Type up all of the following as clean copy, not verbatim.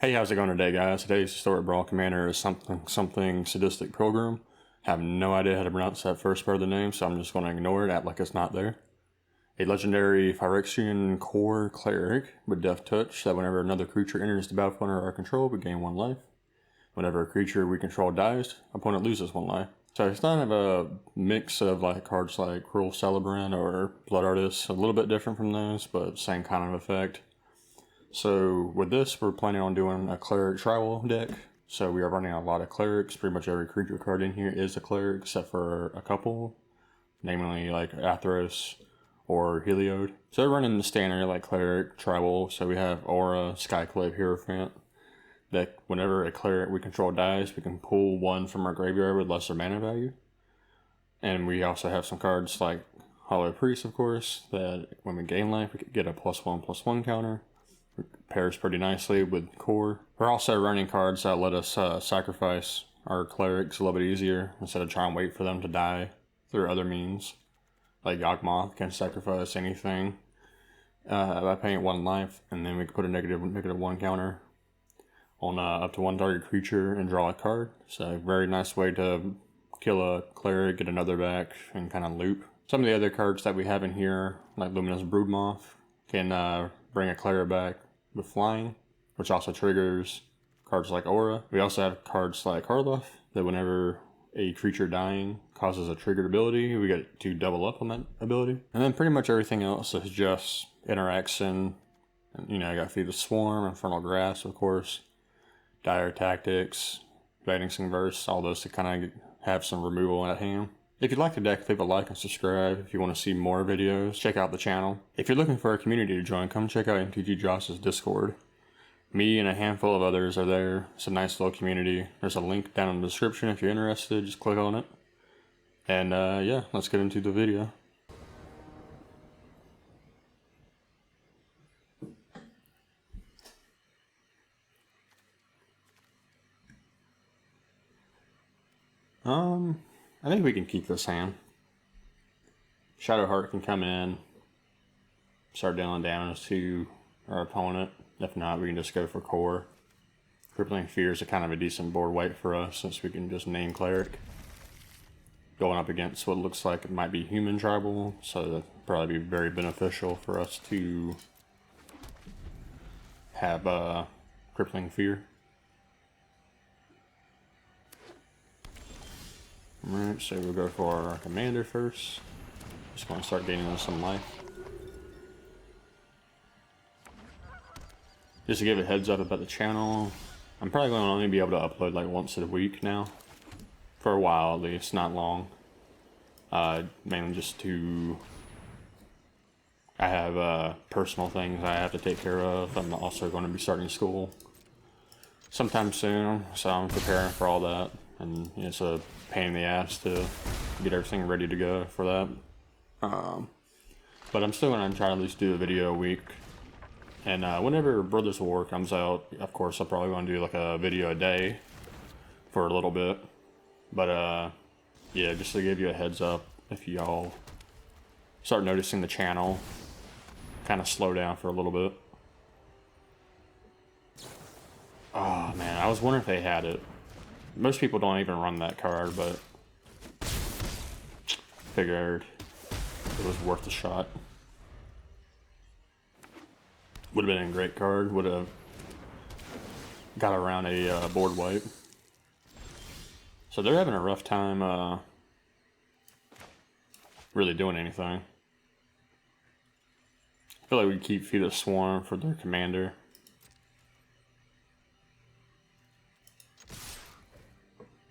Hey, how's it going today, guys? Today's story Brawl commander is something Sadistic Pilgrim. Have no idea how to pronounce that first part of the name, so I'm just going to ignore it, act like it's not there. A legendary il-Kor cleric with Death Touch that whenever another creature enters the battlefield under our control, we gain 1 life. Whenever a creature we control dies, opponent loses 1 life. So it's kind of a mix of like cards like Cruel Celebrant or Blood Artist, a little bit different from those, but same kind of effect. So with this, we're planning on doing a cleric tribal deck. So we are running a lot of clerics. Pretty much every creature card in here is a cleric, except for a couple, namely like Athros or Heliod. So we're running the standard like cleric tribal. So we have Aura, Skyclave, Hierophant. That whenever a cleric we control dies, we can pull 1 from our graveyard with lesser mana value. And we also have some cards like Hollow Priest, of course, that when we gain life, we could get a +1/+1 counter. Pairs pretty nicely with Core. We're also running cards that let us sacrifice our clerics a little bit easier instead of trying to wait for them to die through other means. Like Yawgmoth can sacrifice anything by paying 1 life, and then we can put a -1 counter on up to 1 target creature and draw a card. So very nice way to kill a cleric, get another back, and kind of loop. Some of the other cards that we have in here, like Luminous Broodmoth, can bring a cleric back with flying, which also triggers cards like Aura. We also have cards like Harloff that whenever a creature dying causes a triggered ability, we get to double up on that ability. And then pretty much everything else is just interaction. You know, I got Feed the Swarm, Infernal Grasp, of course, Dire Tactics, Vanishing Verse, all those to kind of have some removal at hand. If you'd like the deck, leave a like and subscribe. If you want to see more videos, check out the channel. If you're looking for a community to join, come check out MTG Josh's Discord. Me and a handful of others are there. It's a nice little community. There's a link down in the description if you're interested. Just click on it. And yeah, let's get into the video. I think we can keep this hand. Shadowheart can come in, start dealing damage to our opponent. If not, we can just go for Core. Crippling Fear is a kind of a decent board weight for us since we can just name Cleric. Going up against what looks like it might be human tribal, so that'd probably be very beneficial for us to have Crippling Fear. Alright, so we'll go for our commander first. Just want to start gaining some life. Just to give a heads up about the channel, I'm probably going to only be able to upload like once a week now. For a while at least, not long. Mainly just to... I have personal things I have to take care of. I'm also going to be starting school sometime soon, so I'm preparing for all that. And it's a pain in the ass to get everything ready to go for that. But I'm still going to try to at least do a video a week. And whenever Brothers War comes out, of course, I'm probably going to do like a video a day for a little bit. But yeah, just to give you a heads up, if y'all start noticing the channel kind of slow down for a little bit. Oh man, I was wondering if they had it. Most people don't even run that card, but figured it was worth a shot. Would have been a great card, would have got around a board wipe. So they're having a rough time really doing anything. I feel like we keep Feed the Swarm for their commander.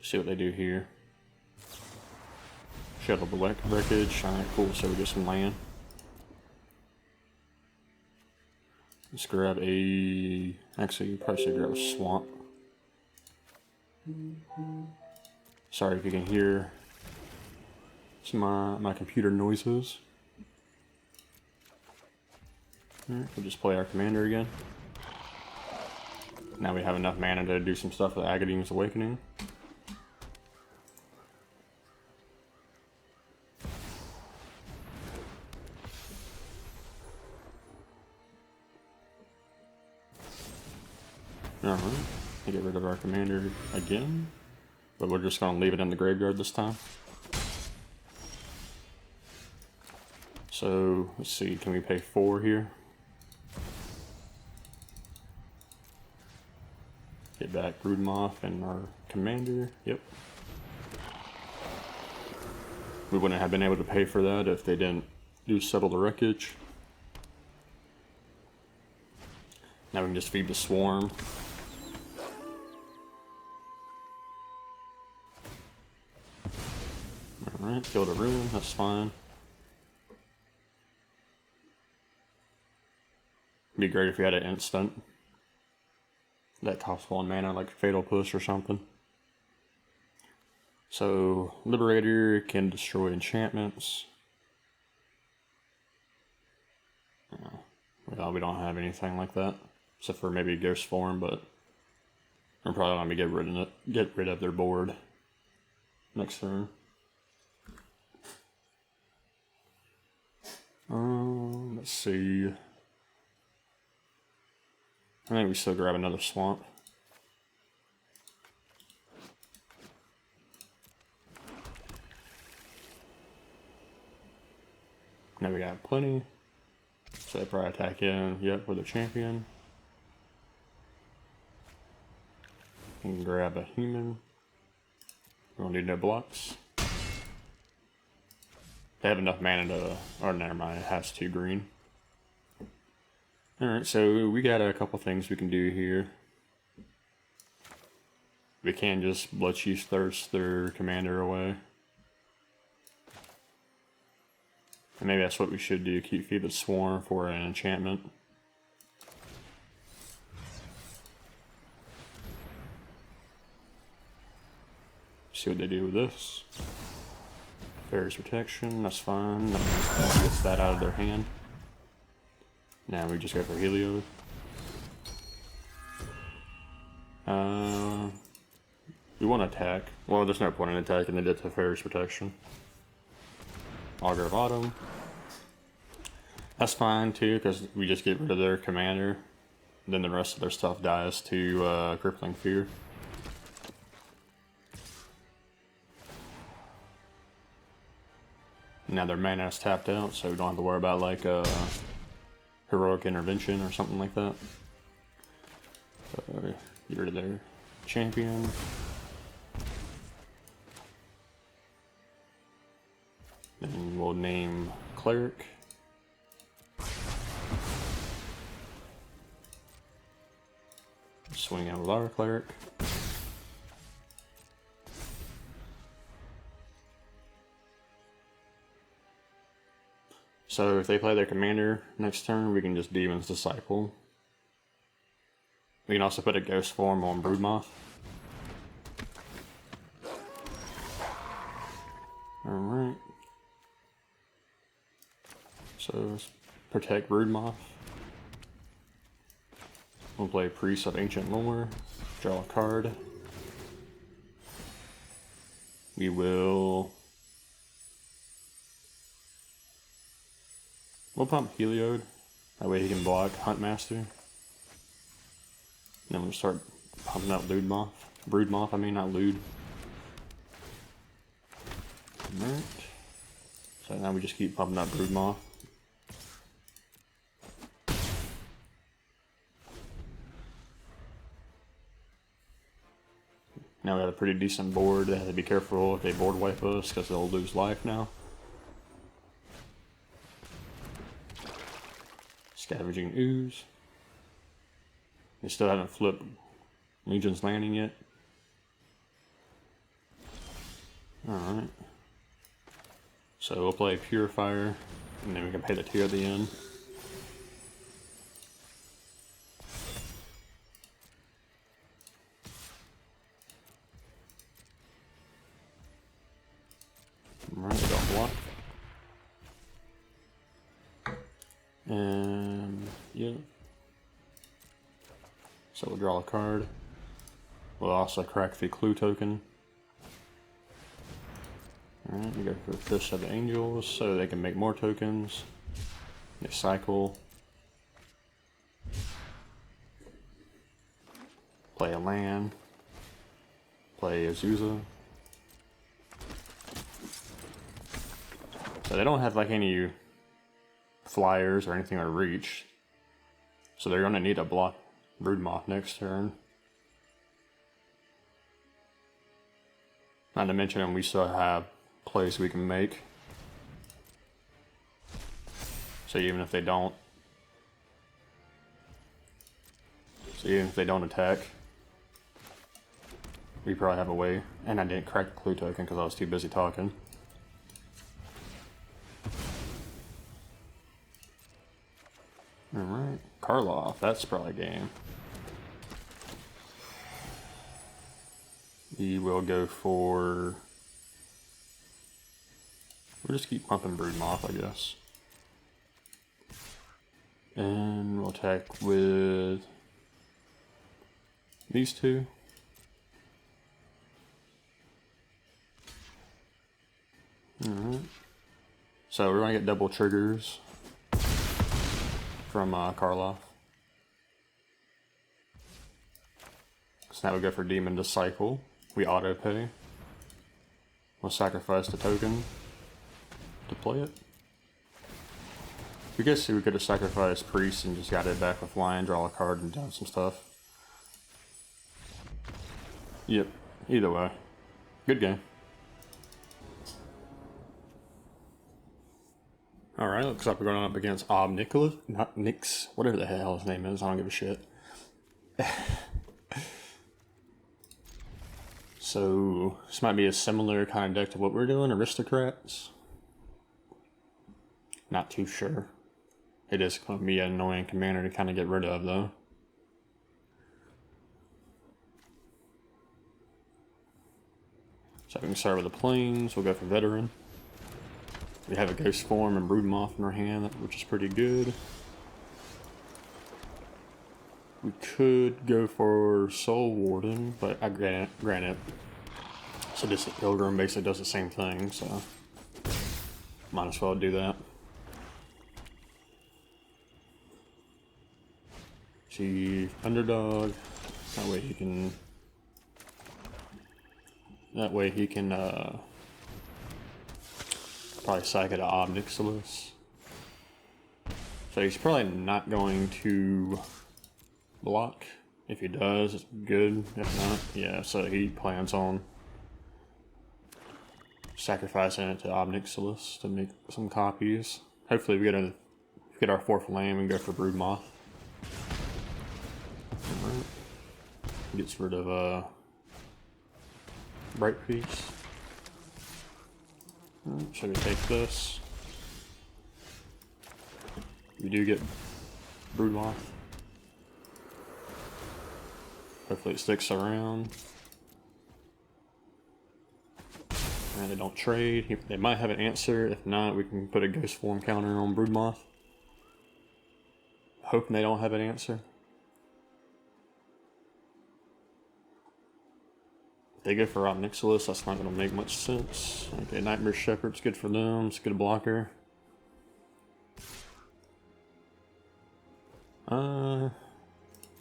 See what they do here. Shuttle the wreckage. Alright, cool. So we get some land. Let's grab a... Actually, you probably should grab a swamp. Sorry if you can hear some my computer noises. Alright, we'll just play our commander again. Now we have enough mana to do some stuff with Agadeem's Awakening. Alright, get rid of our commander again, but we're just going to leave it in the graveyard this time. So, let's see, can we pay 4 here? Get back Broodmoth and our commander, yep. We wouldn't have been able to pay for that if they didn't do Settle the Wreckage. Now we can just feed the Swarm. Alright, kill the Ruin, that's fine. It'd be great if we had an instant that costs 1 mana, like Fatal Push or something. So, Liberator can destroy enchantments. Well, we don't have anything like that, except for maybe Ghost Form, but we're probably going to get rid of their board next turn. Let's see. I think we still grab another Swamp. Now we got plenty. So they probably attack in, yep, with a champion. We can grab a human. We don't need no blocks. They have enough mana to, oh never mind, it has 2 green. Alright, so we got a couple things we can do here. We can just Bloodchief's Thirst their commander away. And maybe that's what we should do, feed the Swarm for an enchantment. See what they do with this. Fairy's Protection, that's fine. Gets that out of their hand. Now we just go for Heliod. We want to attack. Well, there's no point in attacking, they did the Fairy's Protection. Augur of Autumn. That's fine too, because we just get rid of their commander. Then the rest of their stuff dies to Crippling Fear. Now their mana is tapped out, so we don't have to worry about like Heroic Intervention or something like that. Get rid of their champion. Then we'll name Cleric. Swing out with our Cleric. So if they play their commander next turn, we can just Demon's Disciple. We can also put a Ghost Form on Broodmoth. Alright. So let's protect Broodmoth. We'll play Priest of Ancient Lore, draw a card. We'll pump Heliod, that way he can block Huntmaster. Then we'll start pumping out Broodmoth, I mean, not Lewd. Alright. So now we just keep pumping out Broodmoth. Now we have a pretty decent board. They have to be careful if they board wipe us, because they'll lose life now. Scavenging Ooze. They still haven't flipped Legion's Landing yet. Alright. So we'll play Purifier, and then we can pay the 2 at the end. Alright, we got block. And yeah. So we'll draw a card. We'll also crack the Clue token. Alright, we go for Fish of the Angels so they can make more tokens. They cycle. Play a land. Play Azusa. So they don't have like any flyers or anything to reach. So they're gonna need to block Broodmoth next turn. Not to mention we still have plays we can make. So even if they don't attack, we probably have a way. And I didn't crack the clue token because I was too busy talking. Alright, Karloff, that's probably a game. We will go for... We'll just keep pumping Broodmoth, I guess. And we'll attack with these two. Alright. So we're gonna get double triggers from Karloff. So now we go for Demon Disciple. We auto pay. We'll sacrifice the token to play it. I guess we could have sacrificed Priest and just got it back with Lion, draw a card, and done some stuff. Yep, either way. Good game. Alright, looks like we're going up against Nicholas, not Nix, whatever the hell his name is, I don't give a shit. So, this might be a similar kind of deck to what we're doing, Aristocrats. Not too sure. It is going to be an annoying commander to kind of get rid of, though. So we can start with the Plains, we'll go for Veteran. We have a Ghost Form and Broodmoth in our hand, which is pretty good. We could go for Soul Warden, but I granted, Sadistic Pilgrim basically does the same thing, so might as well do that. See, Underdog. That way he can probably Psychic to Obnixilis. So he's probably not going to block. If he does, it's good. If not, yeah, so he plans on sacrificing it to Obnixilis to make some copies. Hopefully we get our 4th land and go for Broodmoth. Alright. Gets rid of Bright Piece. So we take this. We do get Broodmoth. Hopefully it sticks around. And they don't trade. They might have an answer. If not, we can put a Ghost Form counter on Broodmoth. Hoping they don't have an answer. If they go for Obnixilis, that's not going to make much sense. Okay, Nightmare Shepherd's good for them. It's a good blocker.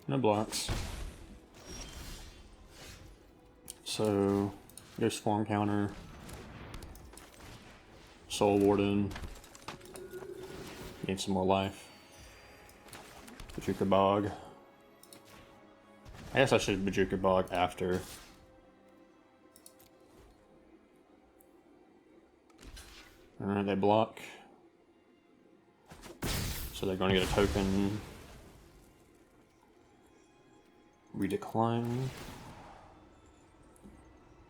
No blocks. So, Ghost Form counter. Soul Warden. Gain some more life. Bajuka Bog. I guess I should Bajuka Bog after. Alright, they block. So they're going to get a token. We decline.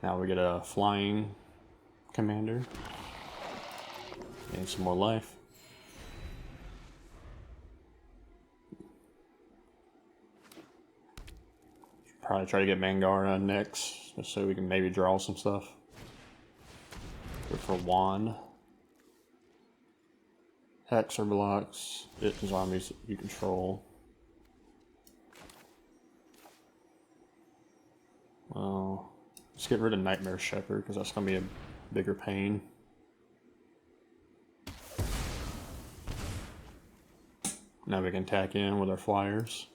Now we get a flying commander. Gain some more life. Probably try to get Mangara next, just so we can maybe draw some stuff. Go for Wand. Hex or blocks. It zombies that you control. Well, let's get rid of Nightmare Shepherd, because that's going to be a bigger pain. Now we can tack in with our flyers.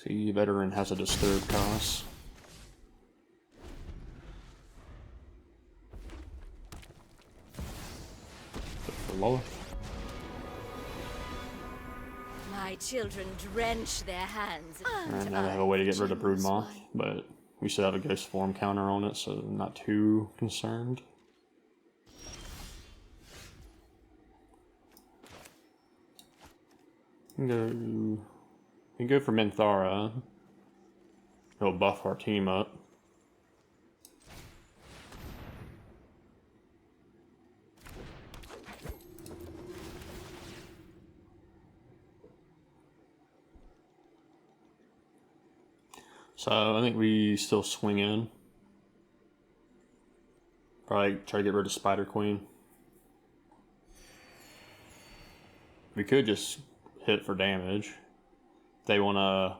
See, veteran has a disturb cost. For Lola. My children drench their hands. Alright, now they have a way to get rid of Broodmoth, but we still have a ghost form counter on it, so I'm not too concerned. We can go for Minthara. It'll buff our team up. So I think we still swing in. Probably try to get rid of Spider Queen. We could just hit for damage. If they wanna...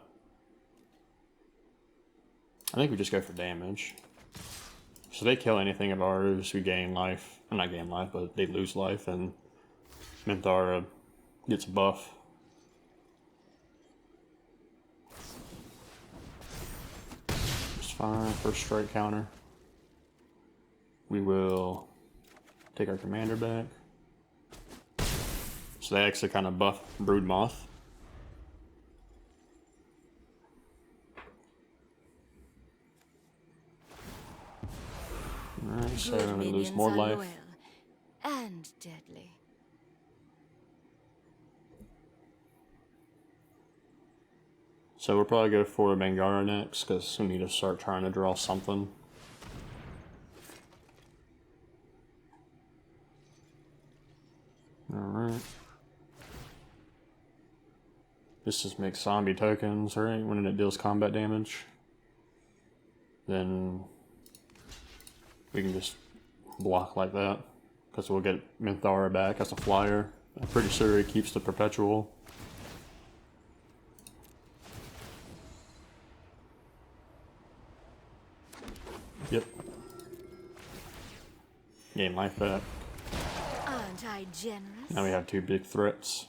I think we just go for damage. So they kill anything of ours, we gain life. Well, not gain life, but they lose life, and Minthara gets a buff. Fine, first strike counter. We will take our commander back. So they actually kind of buff Broodmoth. Alright, so I'm gonna lose more life. And deadly. So we'll probably go for Mangara next, because we need to start trying to draw something. Alright. This just makes zombie tokens, right? When it deals combat damage. Then we can just block like that, because we'll get Minthara back as a flyer. I'm pretty sure he keeps the perpetual. Yep. Gain life back. Aren't I generous? Now we have two big threats.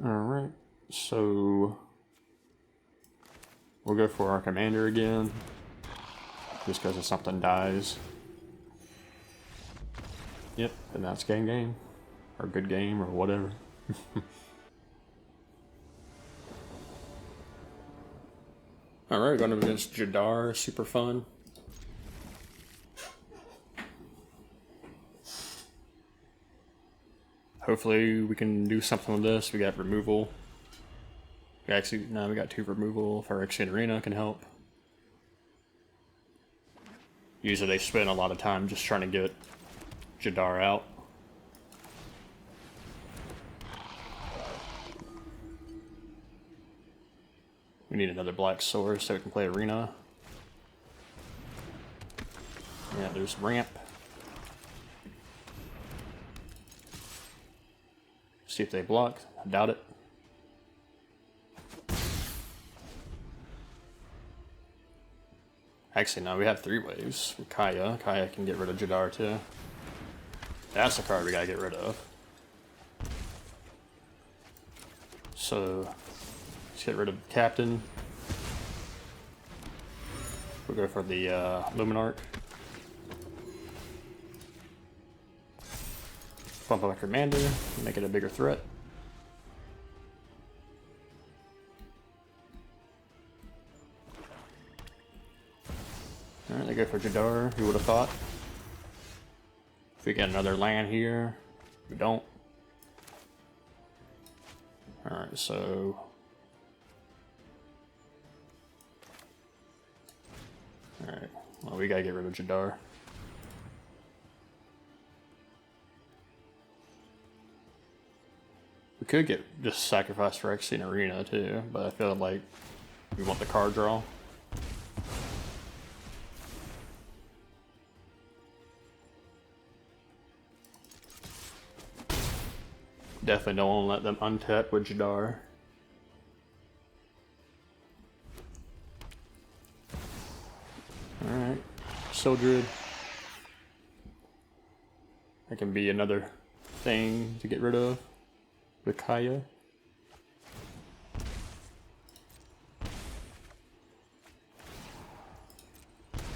Alright, so we'll go for our commander again. Just because if something dies. Yep, and that's game. Or good game, or whatever. Alright, going up against Jadar, super fun. Hopefully we can do something with this. We got removal. We got 2 removal. Phyrexian Arena can help. Usually they spend a lot of time just trying to get Jadar out. We need another black sword so we can play Arena. Yeah, there's ramp. See if they block. I doubt it. Actually, no, we have 3 waves. With Kaya. Kaya can get rid of Jadar too. That's the card we gotta get rid of. So, let's get rid of Captain. We'll go for the Luminarch. Bump up our commander, make it a bigger threat. Alright, they go for Jadar, who would have thought? If we get another land here, we don't. Alright, so... Alright, well we gotta get rid of Jadar. We could just sacrifice Phyrexian Arena too, but I feel like we want the card draw. Definitely don't want to let them untap with Jadar. Sildred. That can be another thing to get rid of with Kaya.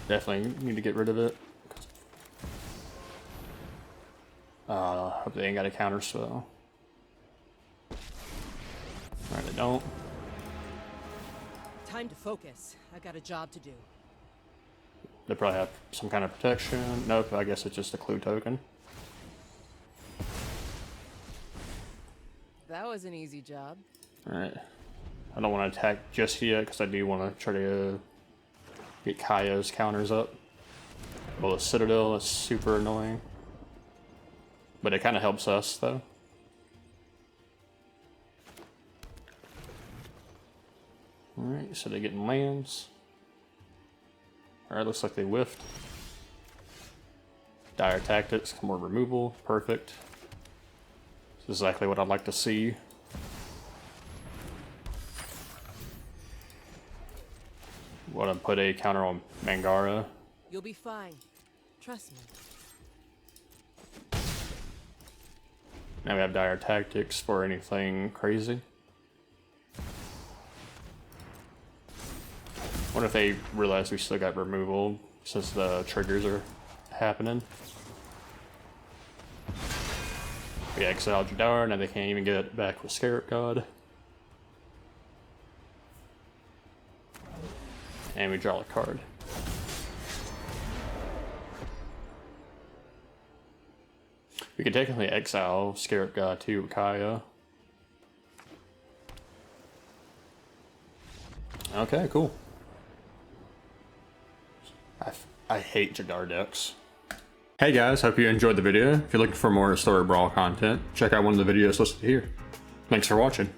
Definitely need to get rid of it. Hope they ain't got a counter spell. Alright, they don't. Time to focus. I got a job to do. They probably have some kind of protection. Nope, I guess it's just a clue token. That was an easy job. Alright. I don't want to attack just yet because I do want to try to get Kaya's counters up. Well, the Citadel is super annoying. But it kind of helps us, though. Alright, so they're getting lands. Alright, looks like they whiffed. Dire Tactics, more removal, perfect. This is exactly what I'd like to see. Want to put a counter on Mangara. You'll be fine. Trust me. Now we have Dire Tactics for anything crazy. What if they realize we still got removal since the triggers are happening? We exiled Jadar, now they can't even get it back with Scarab God. And we draw a card. We could technically exile Scarab God to Kaya. Okay, cool. I hate Jadar decks. Hey guys, hope you enjoyed the video. If you're looking for more Story Brawl content, check out one of the videos listed here. Thanks for watching.